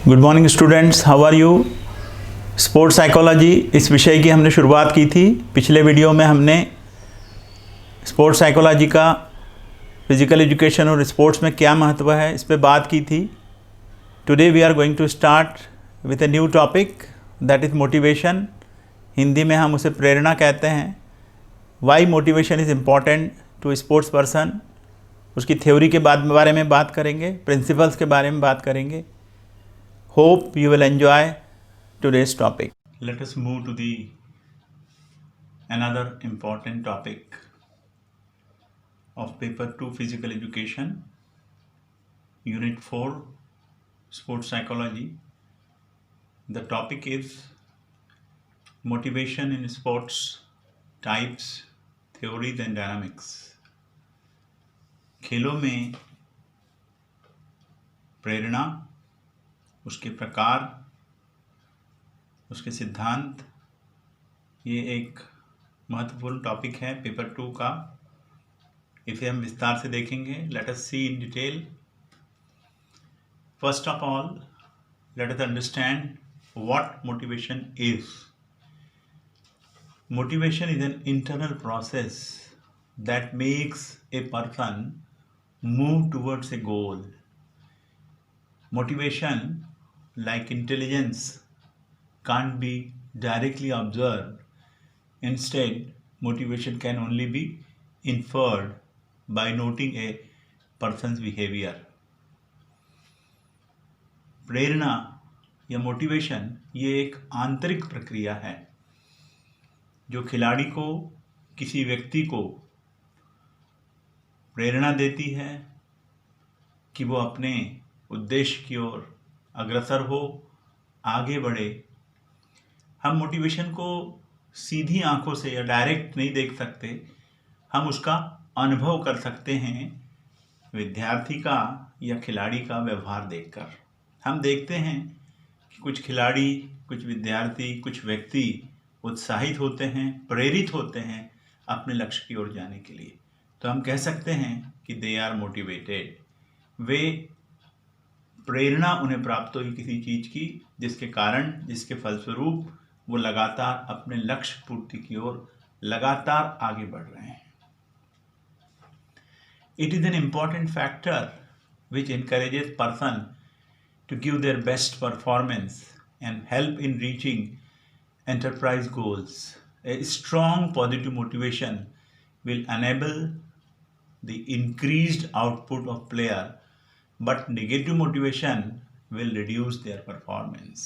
Good morning students, how are you. Sports psychology इस विषय की हमने शुरुआत की थी। पिछले वीडियो में हमने स्पोर्ट्स साइकोलॉजी का फिजिकल एजुकेशन और स्पोर्ट्स में क्या महत्व है इस पर बात की थी। Today we are going to start with a new topic that is motivation. Hindi में हम उसे प्रेरणा कहते हैं। Why motivation is important to sports person, उसकी थ्योरी के बारे में बात करेंगे, प्रिंसिपल्स के बारे में बात करेंगे। Hope you will enjoy today's topic. Let us move to the another important topic of paper 2 physical education, unit 4 sports psychology. The topic is motivation in sports, types, theories and dynamics. खेलों में प्रेरणा, उसके प्रकार, उसके सिद्धांत, ये एक महत्वपूर्ण topic है पेपर 2 का। इसे हम विस्तार से देखेंगे। Let us see in detail. First of all, let us understand what motivation is. Motivation is an internal process that makes a person move towards a goal. Motivation, like intelligence, can't be directly observed. Instead, motivation can only be inferred by noting a person's behavior. प्रेरणा या motivation ये एक आंतरिक प्रक्रिया है जो खिलाड़ी को, किसी व्यक्ति को प्रेरणा देती है कि वो अपने उद्देश्य की ओर अग्रसर हो, आगे बढ़े। हम मोटिवेशन को सीधी आंखों से या डायरेक्ट नहीं देख सकते, हम उसका अनुभव कर सकते हैं विद्यार्थी का या खिलाड़ी का व्यवहार देखकर। हम देखते हैं कि कुछ खिलाड़ी, कुछ विद्यार्थी, कुछ व्यक्ति उत्साहित होते हैं, प्रेरित होते हैं अपने लक्ष्य की ओर जाने के लिए, तो हम कह सकते हैं कि दे आर मोटिवेटेड। वे प्रेरणा उन्हें प्राप्त हुई किसी चीज की, जिसके कारण, जिसके फलस्वरूप वो लगातार अपने लक्ष्य पूर्ति की ओर लगातार आगे बढ़ रहे हैं। It is an important factor which encourages person to give their best performance and help in reaching enterprise goals. A strong positive motivation will enable the increased output of player, but negative motivation will reduce their performance.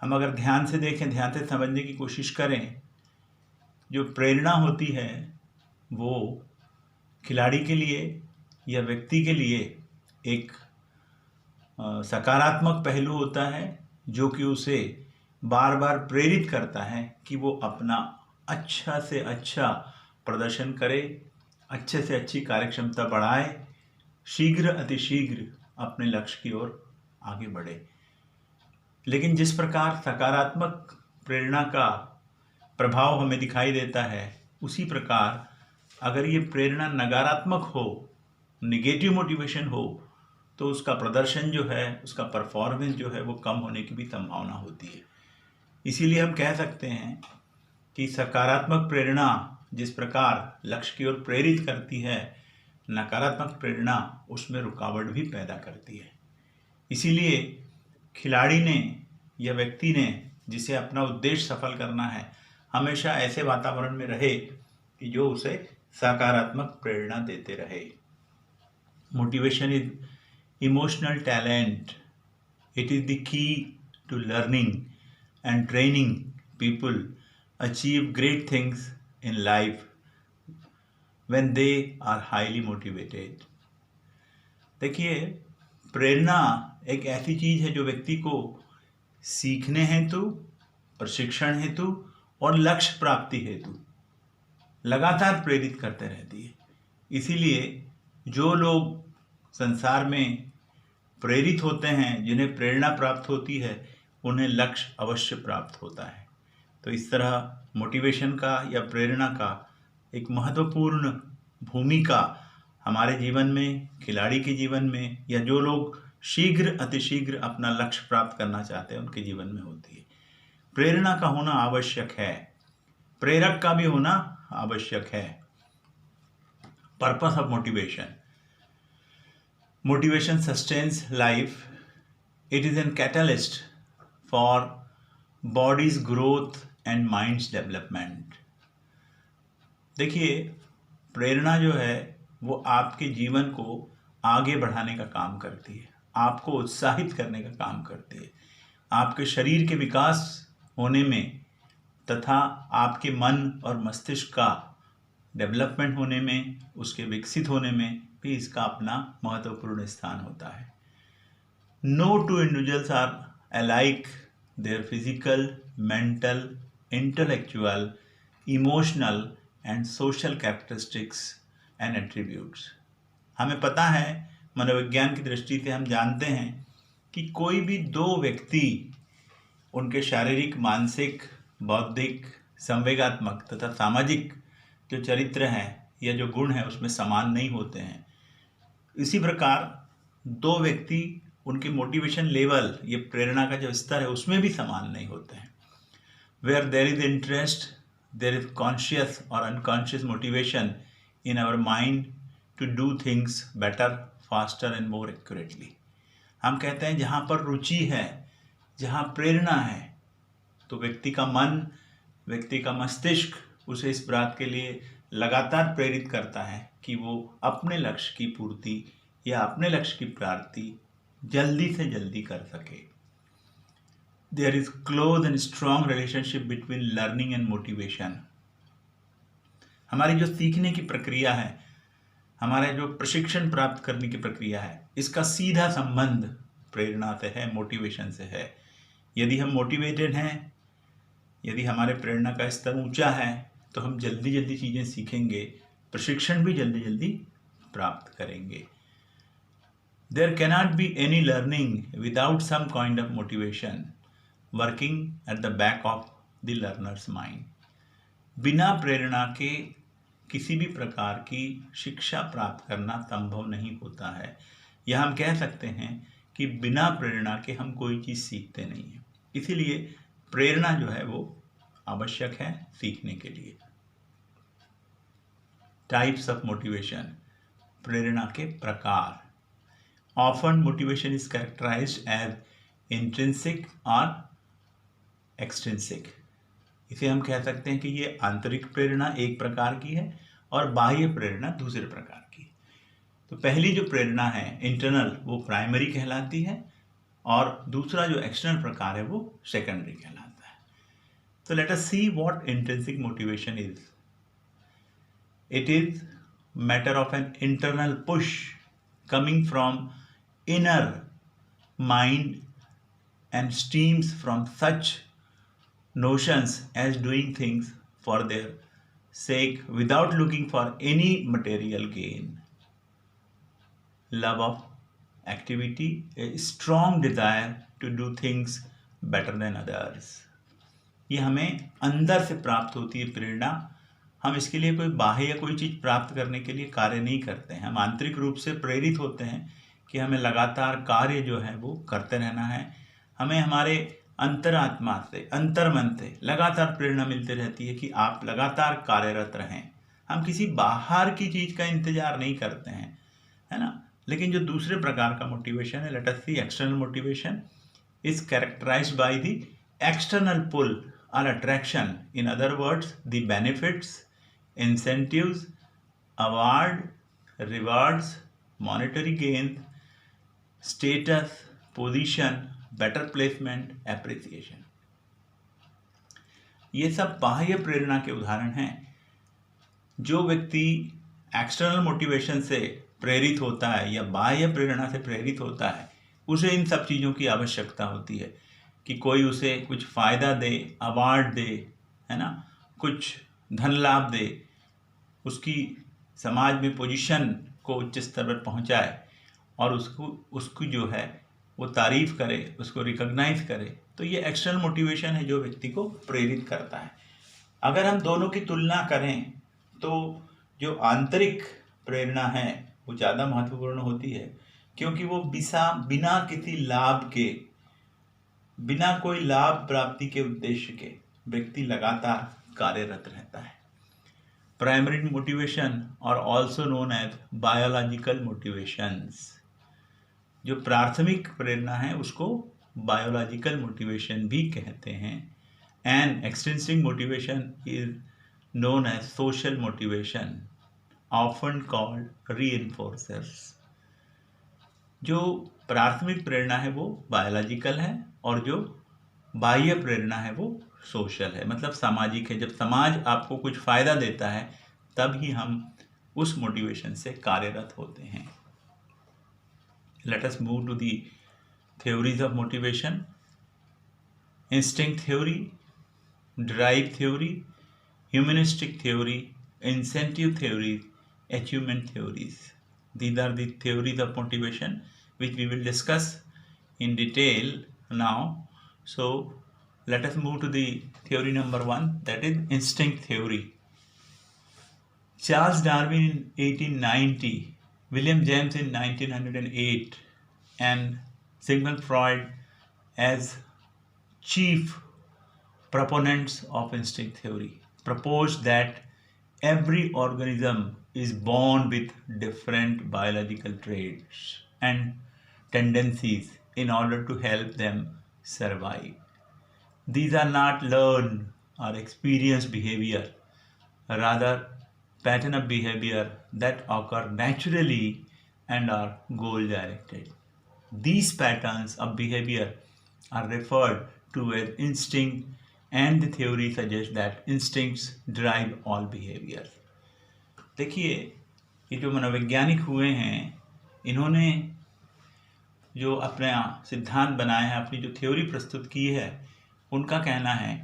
हम अगर ध्यान से देखें, ध्यान से समझने की कोशिश करें, जो प्रेरणा होती है वो खिलाड़ी के लिए या व्यक्ति के लिए एक सकारात्मक पहलू होता है जो कि उसे बार बार प्रेरित करता है कि वो अपना अच्छा से अच्छा प्रदर्शन करे, अच्छे से अच्छी कार्यक्षमता बढ़ाए, शीघ्र अतिशीघ्र अपने लक्ष्य की ओर आगे बढ़े। लेकिन जिस प्रकार सकारात्मक प्रेरणा का प्रभाव हमें दिखाई देता है, उसी प्रकार अगर ये प्रेरणा नकारात्मक हो, निगेटिव मोटिवेशन हो, तो उसका प्रदर्शन जो है, उसका परफॉर्मेंस जो है वो कम होने की भी संभावना होती है। इसीलिए हम कह सकते हैं कि सकारात्मक प्रेरणा जिस प्रकार लक्ष्य की ओर प्रेरित करती है, नकारात्मक प्रेरणा उसमें रुकावट भी पैदा करती है। इसीलिए खिलाड़ी ने या व्यक्ति ने, जिसे अपना उद्देश्य सफल करना है, हमेशा ऐसे वातावरण में रहे कि जो उसे सकारात्मक प्रेरणा देते रहे। Motivation is emotional talent. It is the key to learning and training people achieve great things in life when they are highly motivated. देखिए, प्रेरणा एक ऐसी चीज है जो व्यक्ति को सीखने हेतु, प्रशिक्षण हेतु और लक्ष्य प्राप्ति हेतु लगातार प्रेरित करते रहती है। इसीलिए जो लोग संसार में प्रेरित होते हैं, जिन्हें प्रेरणा प्राप्त होती है, उन्हें लक्ष्य अवश्य प्राप्त होता है। तो इस तरह मोटिवेशन का या प्रेरणा का एक महत्वपूर्ण भूमिका हमारे जीवन में, खिलाड़ी के जीवन में, या जो लोग शीघ्र अतिशीघ्र अपना लक्ष्य प्राप्त करना चाहते हैं उनके जीवन में होती है। प्रेरणा का होना आवश्यक है, प्रेरक का भी होना आवश्यक है। Purpose of motivation, motivation sustains life, it is an catalyst for bodies growth and minds development. देखिए, प्रेरणा जो है वो आपके जीवन को आगे बढ़ाने का काम करती है, आपको उत्साहित करने का काम करती है, आपके शरीर के विकास होने में तथा आपके मन और मस्तिष्क का डेवलपमेंट होने में, उसके विकसित होने में भी इसका अपना महत्वपूर्ण स्थान होता है। No two individuals are alike, their physical, mental, intellectual, emotional and social characteristics and attributes. हमें पता है, मनोविज्ञान की दृष्टि से हम जानते हैं कि कोई भी दो व्यक्ति उनके शारीरिक, मानसिक, बौद्धिक, संवेगात्मक तथा सामाजिक जो चरित्र हैं या जो गुण हैं उसमें समान नहीं होते हैं। इसी प्रकार दो व्यक्ति उनकी मोटिवेशन लेवल, ये प्रेरणा का जो स्तर है उसमें भी समान नहीं होते हैं। Where there is interest, there is conscious और unconscious motivation in our mind to do things better, faster and more accurately. हम कहते हैं जहाँ पर रुचि है, जहाँ प्रेरणा है, तो व्यक्ति का मन, व्यक्ति का मस्तिष्क उसे इस बात के लिए लगातार प्रेरित करता है कि वो अपने लक्ष्य की पूर्ति या अपने लक्ष्य की प्राप्ति जल्दी से जल्दी कर सके। There is close and strong relationship between learning and motivation. हमारी जो सीखने की प्रक्रिया है, हमारे जो प्रशिक्षण प्राप्त करने की प्रक्रिया है, इसका सीधा संबंध प्रेरणा से है, मोटिवेशन से है। यदि हम मोटिवेटेड हैं, यदि हमारे प्रेरणा का स्तर ऊंचा है, तो हम जल्दी जल्दी चीज़ें सीखेंगे, प्रशिक्षण भी जल्दी जल्दी प्राप्त करेंगे। There cannot be any learning without some kind of motivation working at the back of the learner's mind. बिना प्रेरणा के किसी भी प्रकार की शिक्षा प्राप्त करना संभव नहीं होता है, या हम कह सकते हैं कि बिना प्रेरणा के हम कोई चीज़ सीखते नहीं हैं। इसीलिए प्रेरणा जो है वो आवश्यक है सीखने के लिए। टाइप्स ऑफ मोटिवेशन, प्रेरणा के प्रकार। Often motivation is characterised as intrinsic और एक्सट्रिंसिक। इसे हम कह सकते हैं कि ये आंतरिक प्रेरणा एक प्रकार की है और बाह्य प्रेरणा दूसरे प्रकार की। तो पहली जो प्रेरणा है इंटरनल, वो प्राइमरी कहलाती है, और दूसरा जो एक्सटर्नल प्रकार है वो सेकेंडरी कहलाता है। तो late us see what intrinsic motivation is. It is matter of an internal push coming from inner mind and stems from such notions as doing things for their sake without looking for any material gain. Love of activity, a strong desire to do things better than others. ये हमें अंदर से प्राप्त होती है प्रेरणा। हम इसके लिए कोई बाह्य या कोई चीज़ प्राप्त करने के लिए कार्य नहीं करते हैं। हम आंतरिक रूप से प्रेरित होते हैं कि हमें लगातार कार्य जो है वो करते रहना है। हमें हमारे अंतरात्मा से, अंतर्मन से लगातार प्रेरणा मिलती रहती है कि आप लगातार कार्यरत रहें। हम किसी बाहर की चीज़ का इंतजार नहीं करते हैं, है ना। लेकिन जो दूसरे प्रकार का मोटिवेशन है, let us see external motivation, is characterised by the external pull और attraction. In other words, the benefits, incentives, award, rewards, monetary gain, status, position, better placement, appreciation. ये सब बाह्य प्रेरणा के उदाहरण हैं। जो व्यक्ति एक्सटर्नल मोटिवेशन से प्रेरित होता है या बाह्य प्रेरणा से प्रेरित होता है, उसे इन सब चीज़ों की आवश्यकता होती है कि कोई उसे कुछ फ़ायदा दे, अवार्ड दे, है ना, कुछ धन लाभ दे, उसकी समाज में पोजीशन को उच्च स्तर पर पहुंचाए और उसकी जो है वो तारीफ करे, उसको रिकॉग्नाइज करे। तो ये एक्सटर्नल मोटिवेशन है जो व्यक्ति को प्रेरित करता है। अगर हम दोनों की तुलना करें तो जो आंतरिक प्रेरणा है वो ज़्यादा महत्वपूर्ण होती है, क्योंकि वो बिना किसी लाभ के, बिना कोई लाभ प्राप्ति के उद्देश्य के व्यक्ति लगातार कार्यरत रहता है। प्राइमरी मोटिवेशन और also known as biological motivations, जो प्राथमिक प्रेरणा है उसको बायोलॉजिकल मोटिवेशन भी कहते हैं। And extrinsic motivation is known as social motivation, often called reinforcers। जो प्राथमिक प्रेरणा है वो बायोलॉजिकल है और जो बाह्य प्रेरणा है वो सोशल है, मतलब सामाजिक है। जब समाज आपको कुछ फायदा देता है तब ही हम उस मोटिवेशन से कार्यरत होते हैं। Let us move to the theories of motivation: instinct theory, drive theory, humanistic theory, incentive theories, achievement theories. These are the theories of motivation which we will discuss in detail now. So let us move to the theory number 1, that is instinct theory. Charles Darwin in 1890, William James in 1908, and Sigmund Freud as chief proponents of instinct theory proposed that every organism is born with different biological traits and tendencies in order to help them survive. These are not learned or experienced behavior, rather pattern of behavior that occur naturally and are goal directed. These patterns of behavior are referred to as instinct, and the theory suggests that instincts drive all behaviors. देखिए, ये जो मनोवैज्ञानिक हुए हैं, इन्होंने जो अपना सिद्धांत बनाया है, अपनी जो थ्योरी प्रस्तुत की है, उनका कहना है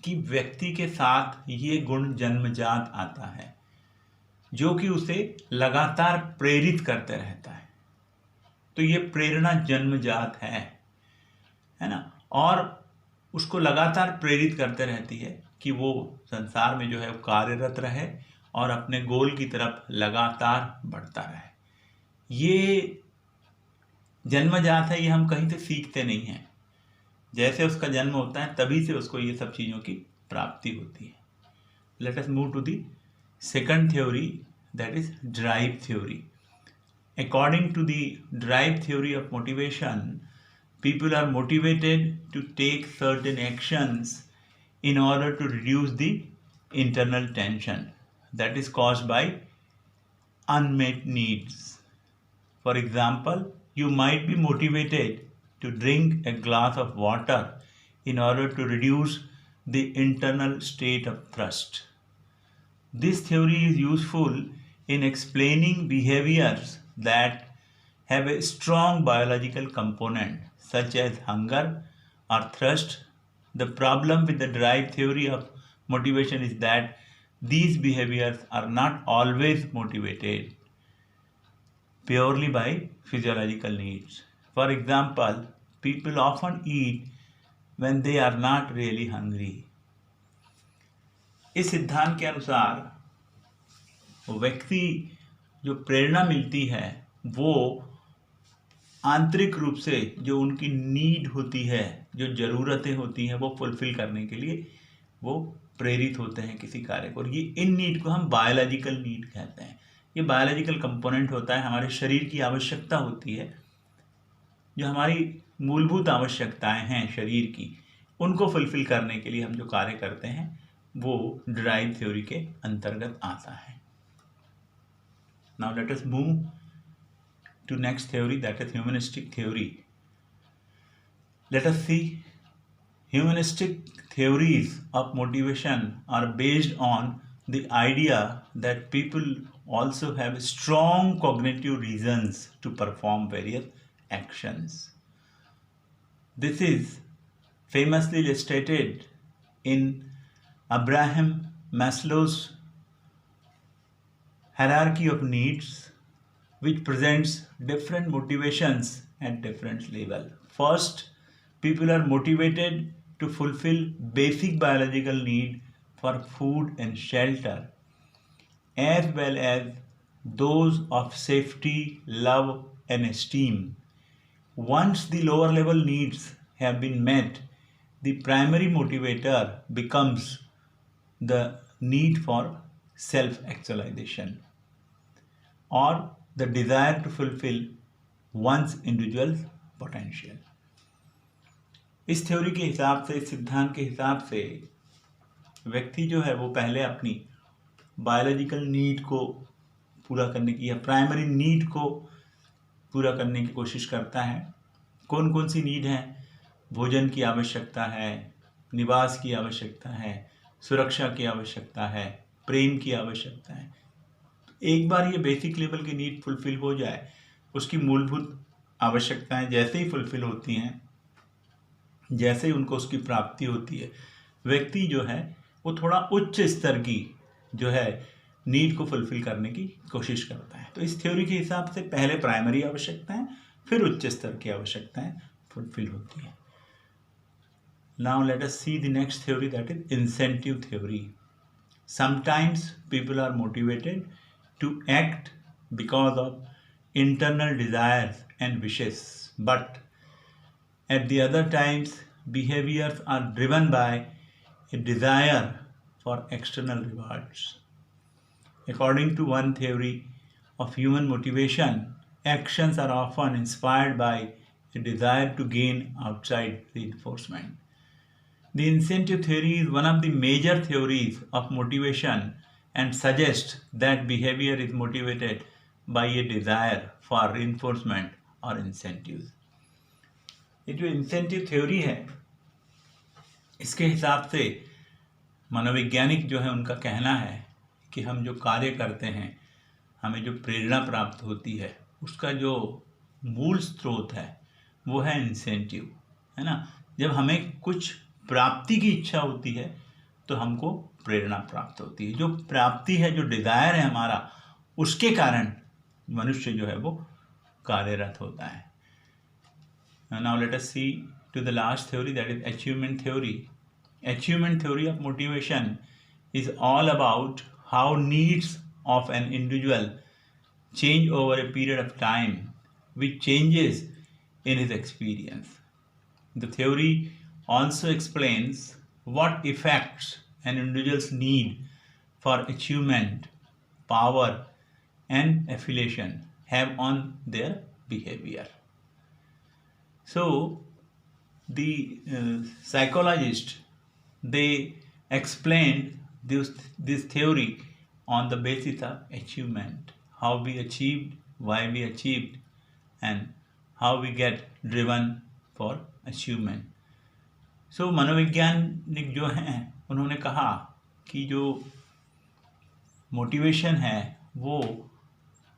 कि व्यक्ति के साथ ये गुण जन्मजात आता है जो कि उसे लगातार प्रेरित करते रहता है। तो ये प्रेरणा जन्मजात है ना, और उसको लगातार प्रेरित करते रहती है कि वो संसार में जो है वो कार्यरत रहे और अपने गोल की तरफ लगातार बढ़ता रहे। ये जन्मजात है, ये हम कहीं से सीखते नहीं हैं। जैसे उसका जन्म होता है तभी से उसको ये सब चीज़ों की प्राप्ति होती है। Let us move to the second theory, that is drive theory. According to the drive theory of motivation, people are motivated to take certain actions in order to reduce the internal tension that is caused by unmet needs. For example, you might be motivated to drink a glass of water in order to reduce the internal state of thirst. This theory is useful in explaining behaviors that have a strong biological component such as hunger or thirst. The problem with the drive theory of motivation is that these behaviors are not always motivated purely by physiological needs. For example, people often eat when they are not really hungry. इस सिद्धांत के अनुसार व्यक्ति जो प्रेरणा मिलती है वो आंतरिक रूप से जो उनकी नीड होती है, जो ज़रूरतें होती हैं, वो फुलफिल करने के लिए वो प्रेरित होते हैं किसी कार्य को। और ये इन नीड को हम बायोलॉजिकल नीड कहते हैं। ये बायोलॉजिकल कंपोनेंट होता है, हमारे शरीर की आवश्यकता होती है, जो हमारी मूलभूत आवश्यकताएं हैं शरीर की, उनको फुलफिल करने के लिए हम जो कार्य करते हैं वो ड्राइव थ्योरी के अंतर्गत आता है। Now let us move to next theory, that is humanistic theory. Let us see. Humanistic theories of motivation are based on the idea that people also have strong cognitive reasons to perform various actions. This is famously illustrated in Abraham Maslow's hierarchy of needs, which presents different motivations at different level. First, people are motivated to fulfill basic biological need for food and shelter, as well as those of safety, love, and esteem. Once the lower level needs have been met, the primary motivator becomes the need for self-actualization or the desire to fulfill one's individual potential. इस theory के हिसाब से, इस सिद्धांत के हिसाब से व्यक्ति जो है वो पहले अपनी बायोलॉजिकल नीड को पूरा करने की या प्राइमरी नीड को पूरा करने की कोशिश करता है। कौन कौन सी नीड है? भोजन की आवश्यकता है, निवास की आवश्यकता है, सुरक्षा की आवश्यकता है, प्रेम की आवश्यकता है। एक बार ये बेसिक लेवल की नीड फुलफिल हो जाए, उसकी मूलभूत आवश्यकताएं जैसे ही फुलफिल होती हैं, जैसे ही उनको उसकी प्राप्ति होती है, व्यक्ति जो है वो थोड़ा उच्च स्तर की जो है नीड को फुलफिल करने की कोशिश करता है। तो इस थ्योरी के हिसाब से पहले प्राइमरी आवश्यकताएं, फिर उच्च स्तर की आवश्यकताएं फुलफिल होती हैं। Now let us see the next theory, that is incentive theory. Sometimes people are motivated to act because of internal desires and wishes, but at the other times behaviors are driven by a desire for external rewards. According to one theory of human motivation, actions are often inspired by a desire to gain outside reinforcement. The incentive theory is one of the major theories of motivation and suggests that behavior is motivated by a desire for reinforcement or incentives. ये जो incentive theory है, इसके हिसाब से मनोवैज्ञानिक जो है उनका कहना है कि हम जो कार्य करते हैं, हमें जो प्रेरणा प्राप्त होती है, उसका जो मूल स्रोत है वो है इंसेंटिव, है ना। जब हमें कुछ प्राप्ति की इच्छा होती है तो हमको प्रेरणा प्राप्त होती है। जो प्राप्ति है, जो डिजायर है हमारा, उसके कारण मनुष्य जो है वो कार्यरत होता है। Now let us see to the last theory, that is achievement theory. Achievement theory of motivation is all about how needs of an individual change over a period of time, which changes in his experience. The theory also explains what effects an individual's need for achievement, power, and affiliation have on their behavior. So the psychologists, they explained this theory on the basis of achievement, how we achieved, why we achieved, and how we get driven for achievement. सो मनोवैज्ञानिक जो हैं उन्होंने कहा कि जो motivation है वो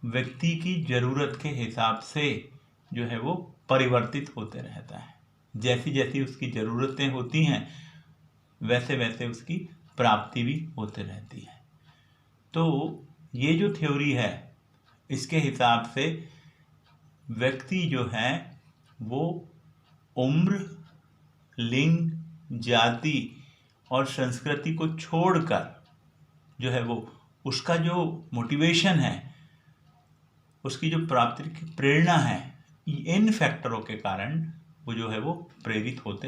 व्यक्ति की ज़रूरत के हिसाब से जो है वो परिवर्तित होते रहता है। जैसी जैसी उसकी ज़रूरतें होती हैं वैसे वैसे उसकी प्राप्ति भी होते रहती है। तो ये जो थ्योरी है, इसके हिसाब से व्यक्ति जो है वो उम्र, लिंग, जाति और संस्कृति को छोड़कर जो है वो उसका जो मोटिवेशन है, उसकी जो प्राप्ति की प्रेरणा है, इन फैक्टरों के कारण वो जो है वो प्रेरित होते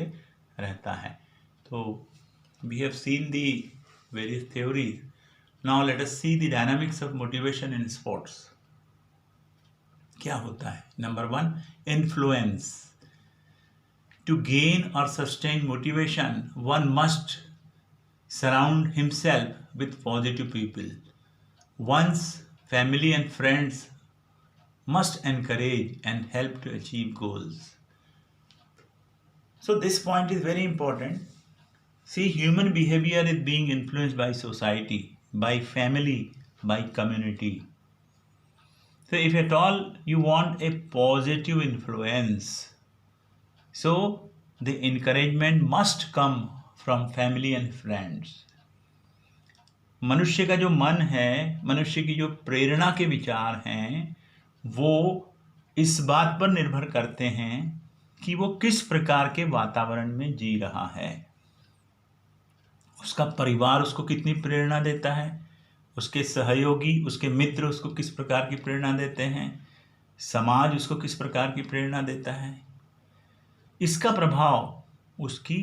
रहता है। तो we have seen the various theories. Now let us see the dynamics of motivation in sports. क्या होता है? Number 1, influence. To gain or sustain motivation, one must surround himself with positive people. One's family and friends must encourage and help to achieve goals. So this point is very important. See, human behavior is being influenced by society, by family, by community. So if at all you want a positive influence, so the encouragement must come from family and friends. मनुष्य का जो मन है, मनुष्य की जो प्रेरणा के विचार हैं, वो इस बात पर निर्भर करते हैं कि वो किस प्रकार के वातावरण में जी रहा है। उसका परिवार उसको कितनी प्रेरणा देता है, उसके सहयोगी, उसके मित्र उसको किस प्रकार की प्रेरणा देते हैं, समाज उसको किस प्रकार की प्रेरणा देता है, इसका प्रभाव उसकी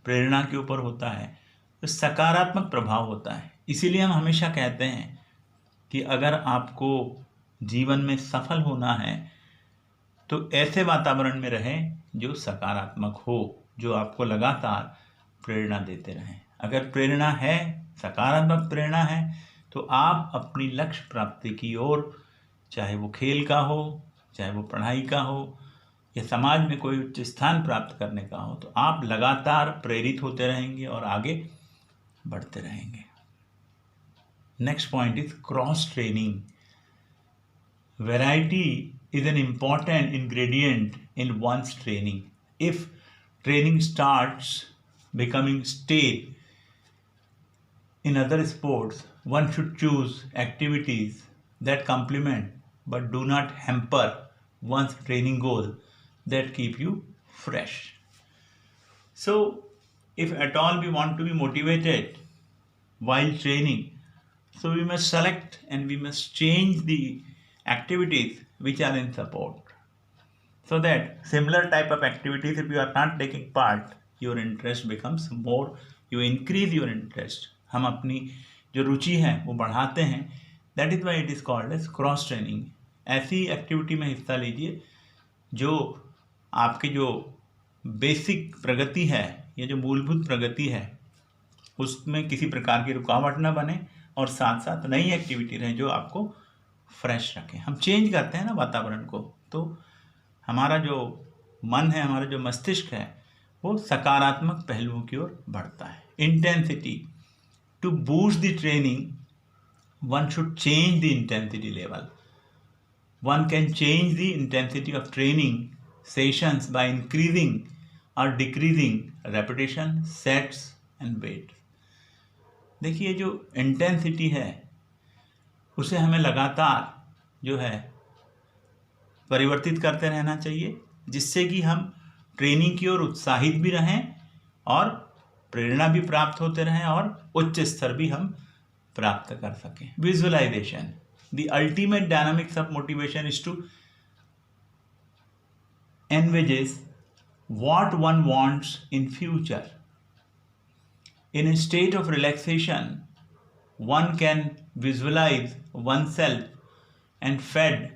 प्रेरणा के ऊपर होता है, तो सकारात्मक प्रभाव होता है। इसीलिए हम हमेशा कहते हैं कि अगर आपको जीवन में सफल होना है तो ऐसे वातावरण में रहें जो सकारात्मक हो, जो आपको लगातार प्रेरणा देते रहें। अगर प्रेरणा है, सकारात्मक प्रेरणा है, तो आप अपनी लक्ष्य प्राप्ति की ओर, चाहे वो खेल का हो, चाहे वो पढ़ाई का हो, या समाज में कोई उच्च स्थान प्राप्त करने का हो, तो आप लगातार प्रेरित होते रहेंगे और आगे बढ़ते रहेंगे। Next point is cross training. Variety is an important ingredient in one's training. If training starts becoming stale in other sports, one should choose activities that complement but do not hamper one's training goal, that keep you fresh. So, if at all we want to be motivated while training, so we must select and we must change the activities which are in support, so that similar type of activities, if you are not taking part, your interest becomes more, you increase your interest. हम अपनी जो रुचि है वो बढ़ाते हैं, that is why it is called as cross training. ऐसी activity में हिस्सा लीजिए जो आपके जो बेसिक प्रगति है या जो मूलभूत प्रगति है उसमें किसी प्रकार की रुकावट न बने, और साथ साथ नई एक्टिविटी रहे जो आपको फ्रेश रखें। हम चेंज करते हैं ना वातावरण को, तो हमारा जो मन है, हमारा जो मस्तिष्क है, वो सकारात्मक पहलुओं की ओर बढ़ता है। Intensity, to boost the training one should change the intensity level. One can change the intensity of training sessions by increasing और decreasing repetition, sets and weight. देखिए, जो इंटेंसिटी है उसे हमें लगातार जो है परिवर्तित करते रहना चाहिए, जिससे कि हम ट्रेनिंग की ओर उत्साहित भी रहें और प्रेरणा भी प्राप्त होते रहें और उच्च स्तर भी हम प्राप्त कर सकें। Visualisation, the ultimate dynamics of motivation is to envisages what one wants in future. In a state of relaxation, one can visualize oneself and fed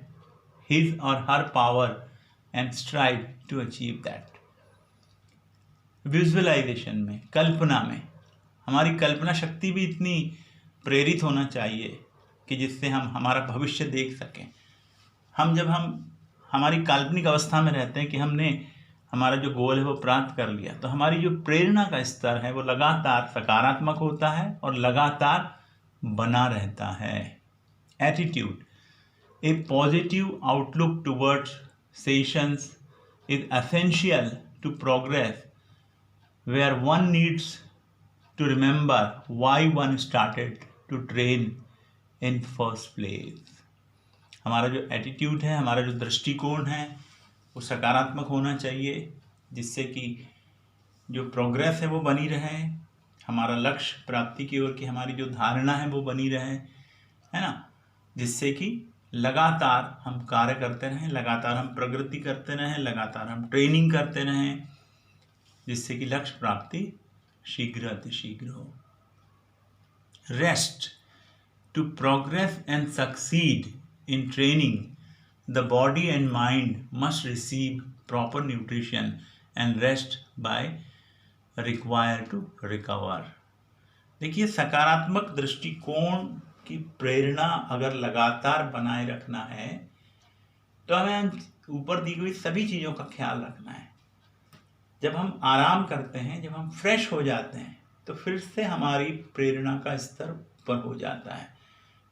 his or her power and strive to achieve that. Visualisation में, कल्पना में, हमारी कल्पना शक्ति भी इतनी प्रेरित होना चाहिए कि जिससे हम हमारा भविष्य देख सकें। जब हम हमारी काल्पनिक अवस्था में रहते हैं कि हमने हमारा जो गोल है वो प्राप्त कर लिया, तो हमारी जो प्रेरणा का स्तर है वो लगातार सकारात्मक होता है और लगातार बना रहता है। Attitude, a positive outlook towards sessions is essential to progress, where one needs to remember why one started to train in first place. हमारा जो एटीट्यूड है, हमारा जो दृष्टिकोण है वो सकारात्मक होना चाहिए, जिससे कि जो प्रोग्रेस है वो बनी रहे, हमारा लक्ष्य प्राप्ति की ओर की हमारी जो धारणा है वो बनी रहे, है ना, जिससे कि लगातार हम कार्य करते रहें, लगातार हम प्रगति करते रहें, लगातार हम ट्रेनिंग करते रहें, जिससे कि लक्ष्य प्राप्ति शीघ्र अतिशीघ्र हो। Rest, to progress and succeed in training, the body and mind must receive proper nutrition and rest by required to recover. देखिए, सकारात्मक दृष्टिकोण की प्रेरणा अगर लगातार बनाए रखना है तो हमें ऊपर दी गई सभी चीज़ों का ख्याल रखना है। जब हम आराम करते हैं, जब हम फ्रेश हो जाते हैं, तो फिर से हमारी प्रेरणा का स्तर ऊपर हो जाता है।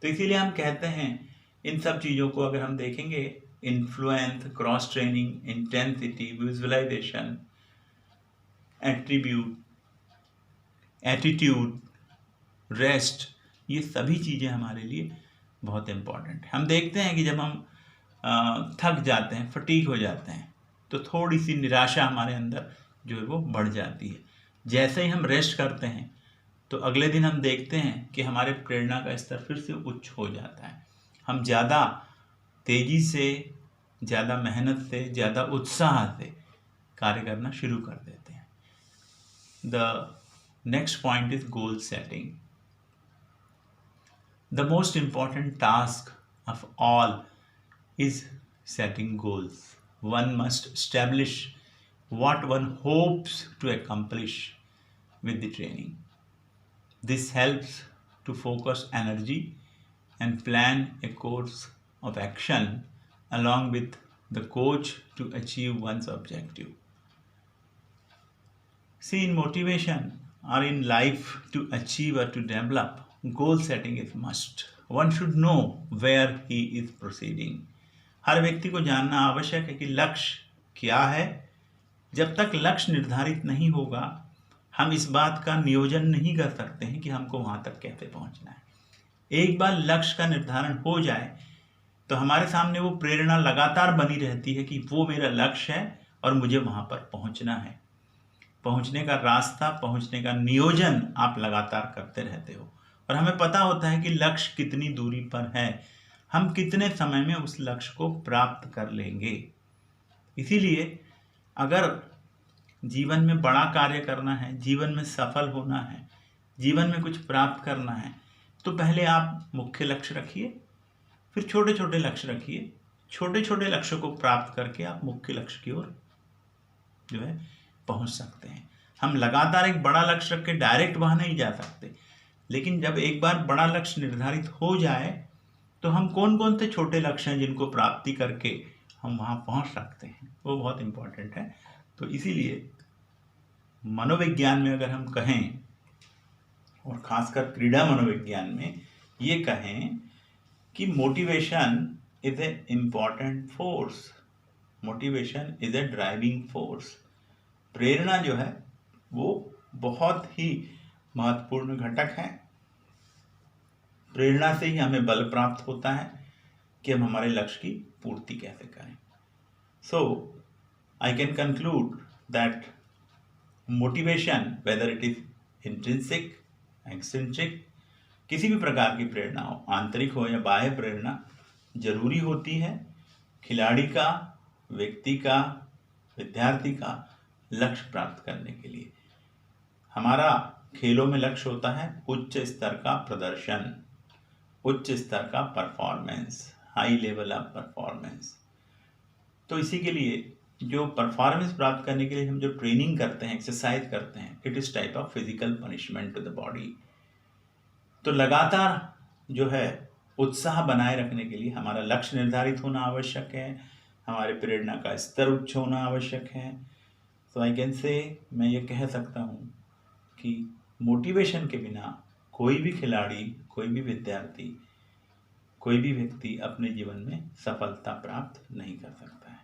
तो इसीलिए हम कहते हैं इन सब चीज़ों को अगर हम देखेंगे, influence, cross training, intensity, visualisation, attitude, rest, ये सभी चीज़ें हमारे लिए बहुत इम्पॉर्टेंट है। हम देखते हैं कि जब हम थक जाते हैं, फटीग हो जाते हैं, तो थोड़ी सी निराशा हमारे अंदर जो है वो बढ़ जाती है। जैसे ही हम रेस्ट करते हैं तो अगले दिन हम देखते हैं कि हमारे प्रेरणा का स्तर फिर से उच्च हो जाता है। हम ज़्यादा तेज़ी से, ज़्यादा मेहनत से, ज़्यादा उत्साह से कार्य करना शुरू कर देते हैं। The next point is goal setting. The most important task of all is setting goals. One must establish what one hopes to accomplish with the training. This helps to focus energy and plan a course of action along with the coach to achieve one's objective. See, in motivation or in life, to achieve or to develop, goal setting is must. One should know where he is proceeding. हर व्यक्ति को जानना आवश्यक है कि लक्ष्य क्या है। जब तक लक्ष्य निर्धारित नहीं होगा, हम इस बात का नियोजन नहीं कर सकते हैं कि हमको वहाँ तक कैसे पहुँचना है। एक बार लक्ष्य का निर्धारण हो जाए तो हमारे सामने वो प्रेरणा लगातार बनी रहती है कि वो मेरा लक्ष्य है और मुझे वहाँ पर पहुँचना है। पहुँचने का रास्ता, पहुँचने का नियोजन आप लगातार करते रहते हो और हमें पता होता है कि लक्ष्य कितनी दूरी पर है, हम कितने समय में उस लक्ष्य को प्राप्त कर लेंगे। इसीलिए अगर जीवन में बड़ा कार्य करना है, जीवन में सफल होना है, जीवन में कुछ प्राप्त करना है, तो पहले आप मुख्य लक्ष्य रखिए, फिर छोटे छोटे लक्ष्य रखिए। छोटे छोटे लक्ष्य को प्राप्त करके आप मुख्य लक्ष्य की ओर जो है पहुंच सकते हैं। हम लगातार एक बड़ा लक्ष्य रख के डायरेक्ट वहाँ नहीं जा सकते, लेकिन जब एक बार बड़ा लक्ष्य निर्धारित हो जाए तो हम कौन कौन से छोटे लक्ष्य हैं जिनको प्राप्ति करके हम वहाँ पहुँच सकते हैं, वो बहुत इम्पोर्टेंट है। तो इसीलिए मनोविज्ञान में अगर हम कहें, और ख़ासकर क्रीड़ा मनोविज्ञान में ये कहें कि motivation is a important force, motivation is a driving force. प्रेरणा जो है वो बहुत ही महत्वपूर्ण घटक है। प्रेरणा से ही हमें बल प्राप्त होता है कि हम हमारे लक्ष्य की पूर्ति कैसे करें। So I can conclude that motivation, whether it is intrinsic, extrinsic, किसी भी प्रकार की प्रेरणा हो, आंतरिक हो या बाह्य प्रेरणा, जरूरी होती है खिलाड़ी का, व्यक्ति का, विद्यार्थी का लक्ष्य प्राप्त करने के लिए। हमारा खेलों में लक्ष्य होता है उच्च स्तर का प्रदर्शन, उच्च स्तर का performance, high level of performance. तो इसी के लिए जो परफॉर्मेंस प्राप्त करने के लिए हम जो ट्रेनिंग करते हैं, एक्सरसाइज करते हैं, it is type of physical punishment to the body. तो लगातार जो है उत्साह बनाए रखने के लिए हमारा लक्ष्य निर्धारित होना आवश्यक है, हमारे प्रेरणा का स्तर उच्च होना आवश्यक है। तो आई कैन से, मैं ये कह सकता हूँ कि मोटिवेशन के बिना कोई भी खिलाड़ी, कोई भी विद्यार्थी, कोई भी व्यक्ति अपने जीवन में सफलता प्राप्त नहीं कर सकता है।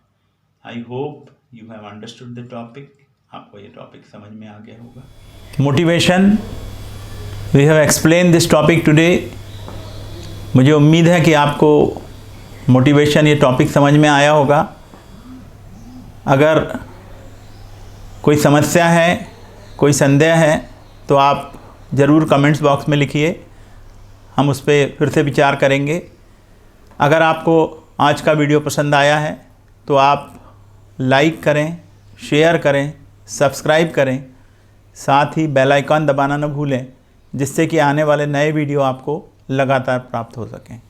I hope you have understood the topic. आपको ये टॉपिक समझ में आ गया होगा। Motivation, we have explain this topic today. मुझे उम्मीद है कि आपको मोटिवेशन ये टॉपिक समझ में आया होगा। अगर कोई समस्या है, कोई संदेह है, तो आप ज़रूर कमेंट्स बॉक्स में लिखिए, हम उस पर फिर से विचार करेंगे। अगर आपको आज का वीडियो पसंद आया है तो आप लाइक करें, शेयर करें, सब्सक्राइब करें, साथ ही बेल आइकन दबाना न भूलें, जिससे कि आने वाले नए वीडियो आपको लगातार प्राप्त हो सकें।